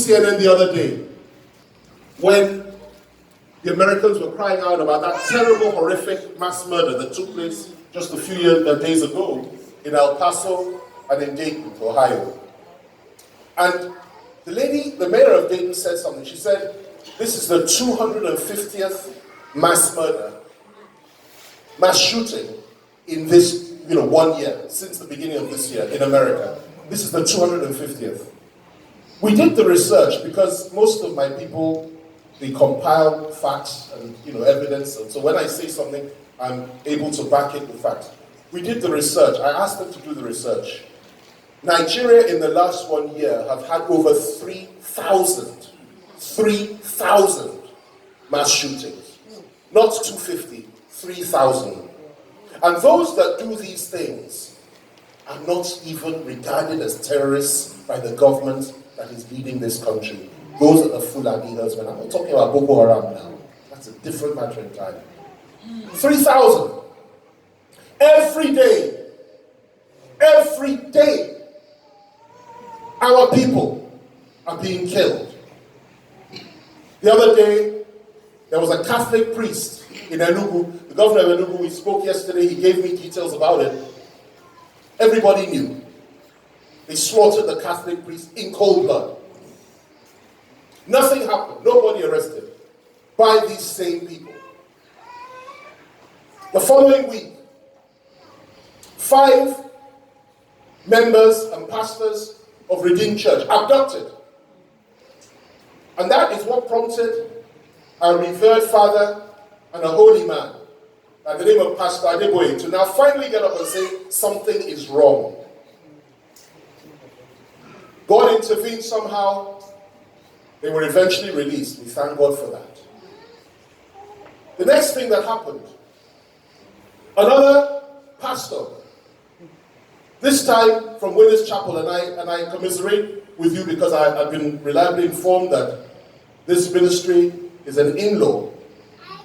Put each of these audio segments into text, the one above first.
CNN the other day when the Americans were crying out about that terrible, horrific mass murder that took place just a few days ago in El Paso and in Dayton, Ohio. And the lady, the mayor of Dayton, said something. She said, this is the 250th mass murder, mass shooting in this 1 year, since the beginning of this year in America. This is the 250th. We did the research because most of my people, they compile facts and evidence. And so when I say something, I'm able to back it with facts. We did the research. I asked them to do the research. Nigeria in the last 1 year have had over 3,000 mass shootings. Not 250, 3,000. And those that do these things are not even regarded as terrorists by the government that is leading this country. Those are the fulani herdsmen. I'm not talking about Boko Haram now. That's a different matter entirely. 3,000. Every day, our people are being killed. The other day, there was a Catholic priest in Enugu. The governor of Enugu, we spoke yesterday, he gave me details about it. Everybody knew. They slaughtered the Catholic priest in cold blood. Nothing happened. Nobody arrested by these same people. The following week, 5 members and pastors of Redeemed Church abducted. And that is what prompted a revered father and a holy man, by the name of Pastor Adeboye, to now finally get up and say, something is wrong. God intervened somehow. They were eventually released. We thank God for that. The next thing that happened, another pastor, this time from Winners Chapel, and I commiserate with you because I've been reliably informed that this ministry is an in-law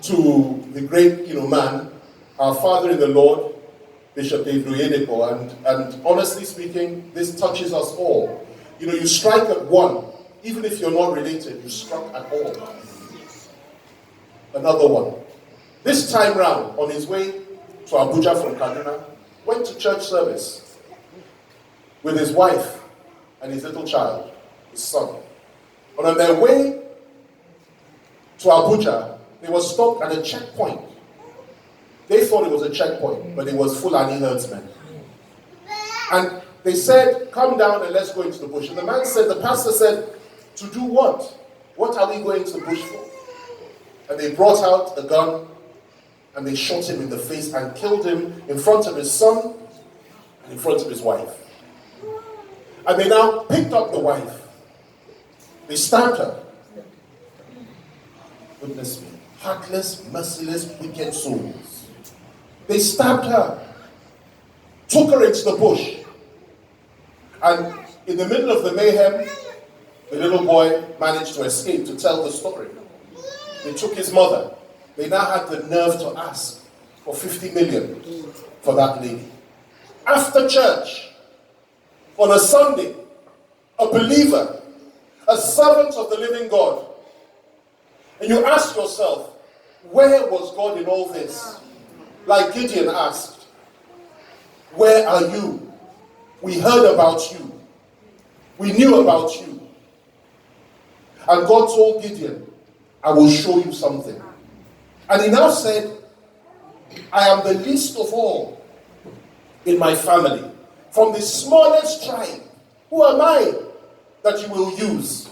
to the great man, our father in the Lord, Bishop Dave Luyedepo, and honestly speaking, this touches us all. You strike at one, even if you're not related, you struck at all. Another one. This time round, on his way to Abuja from Kaduna, went to church service with his wife and his little child, his son. And on their way to Abuja, they were stopped at a checkpoint. They thought it was a checkpoint, but it was fulani herdsmen. And they said, come down and let's go into the bush. And the pastor said, to do what? What are we going to the bush for? And they brought out a gun and they shot him in the face and killed him in front of his son and in front of his wife. And they now picked up the wife. They stabbed her. Goodness me. Heartless, merciless, wicked souls. They stabbed her. Took her into the bush. And in the middle of the mayhem, the little boy managed to escape to tell the story. They took his mother. They now had the nerve to ask for 50 million for that lady. After church, on a Sunday, a believer, a servant of the living God, and you ask yourself, where was God in all this? Like Gideon asked, where are you? We heard about you. We knew about you. And God told Gideon, I will show you something. And he now said, I am the least of all in my family. From the smallest tribe, who am I that you will use?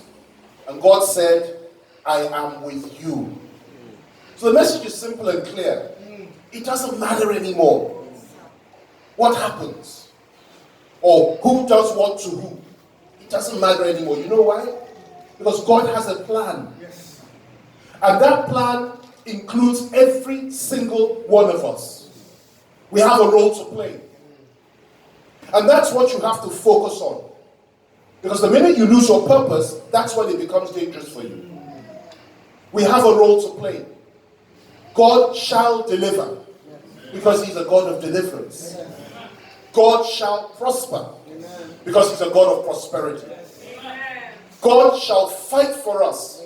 And God said, I am with you. So the message is simple and clear. It doesn't matter anymore what happens or who does what to who. It doesn't matter anymore. You know why? Because God has a plan. Yes. And that plan includes every single one of us. We have a role to play. And that's what you have to focus on. Because the minute you lose your purpose, that's when it becomes dangerous for you. We have a role to play. God shall deliver. Because he's a God of deliverance. God shall prosper. Because he's a God of prosperity. God shall fight for us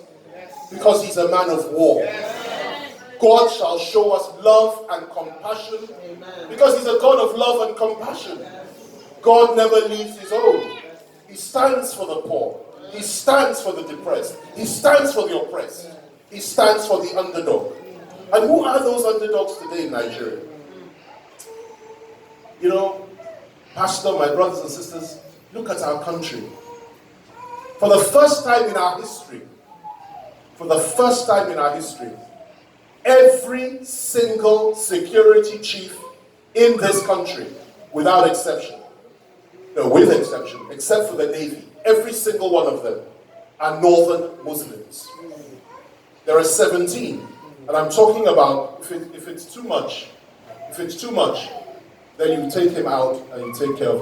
because he's a man of war. God shall show us love and compassion because he's a God of love and compassion. God never leaves his own. He stands for the poor. He stands for the depressed. He stands for the oppressed. He stands for the underdog. And who are those underdogs today in Nigeria? You know, Pastor, my brothers and sisters, look at our country. For the first time in our history, every single security chief in this country, without exception, no, with exception, except for the Navy, every single one of them are northern Muslims. There are 17, and I'm talking about if it's too much, then you take him out and you take care of